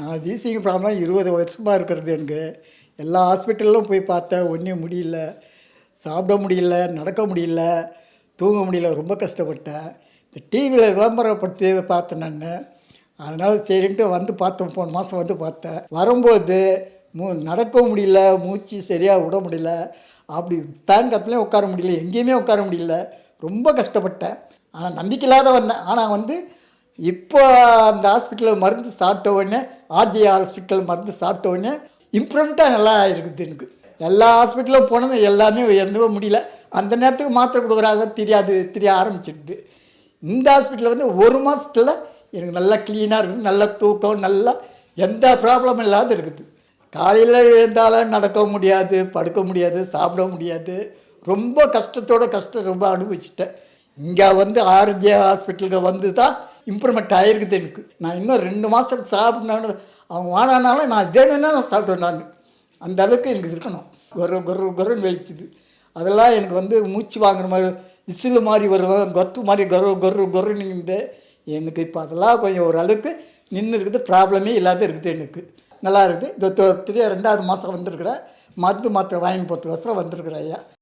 நான் wheezing problem 20 வருஷமாக இருக்கிறது எனக்கு. எல்லா ஹாஸ்பிட்டல்லும் போய் பார்த்தேன். ஒண்ணும் முடியல. சாப்பிட முடியல, நடக்க முடியல, தூங்க முடியல. ரொம்ப கஷ்டப்பட்டேன். இந்த டிவியில விளம்பரப்படுத்தி பார்த்தேன் நானு. அதனால சரின்ட்டு வந்து பார்த்தேன். போன மாதம் வந்து பார்த்தேன். வரும்போது நடக்கவும் முடியல, மூச்சு சரியாக விட முடியல. அப்படி ஃபேன் காத்துலயும் உட்கார முடியல, எங்கேயுமே உட்கார முடியல. ரொம்ப கஷ்டப்பட்டேன். ஆனால் நம்பிக்கை இல்லாத வந்தேன். ஆனால் வந்து இப்போ அந்த ஹாஸ்பிட்டலில் மருந்து சாப்பிட்ட உடனே ஆர்ஜி ஹாஸ்பிட்டல் மருந்து சாப்பிட்ட உடனே இம்ப்ரூவ்மெண்ட்டாக நல்லா இருக்குது எனக்கு. எல்லா ஹாஸ்பிட்டலும் போனது எல்லாமே எதுவும் முடியல. அந்த நேரத்துக்கு மாத்திரை கொடுக்குறாங்க தெரிய ஆரம்பிச்சிடுது. இந்த ஹாஸ்பிட்டலில் வந்து ஒரு மாதத்தில் எனக்கு நல்லா க்ளீனாக இருக்குது, நல்ல தூக்கம், நல்லா எந்த ப்ராப்ளமும் இல்லாத இருக்குது. காலையில் எழுந்தாலும் நடக்க முடியாது, படுக்க முடியாது, சாப்பிட முடியாது. ரொம்ப கஷ்டம் ரொம்ப அனுபவிச்சிட்டேன். இங்கே வந்து ஆர்ஜே ஹாஸ்பிட்டலுக்கு வந்து தான் இம்ப்ரூவ்மெண்ட் ஆகிருக்குது எனக்கு. நான் இன்னும் 2 மாதம் சாப்பிட்னாலும் அவங்க வானானாலும் நான் வேணும்னா நான் சாப்பிடுவேன் நான். அந்த அளவுக்கு எனக்கு இருக்கணும். கொருன்னு வெளிச்சுது. அதெல்லாம் எனக்கு வந்து மூச்சு வாங்குற மாதிரி விசில் மாதிரி வரும், கொத்து மாதிரி கொருன்னு எனக்கு இப்போ அதெல்லாம் கொஞ்சம் ஓரளவுக்கு நின்று இருக்குது. ப்ராப்ளமே இல்லாத இருக்குது எனக்கு. நல்லா இருக்குது. இது 2வது மாதம் வந்திருக்கிறேன். மருந்து மாத்திரை வாங்கி போகிறதுக்கோசரம் வந்திருக்கிறேன் ஐயா.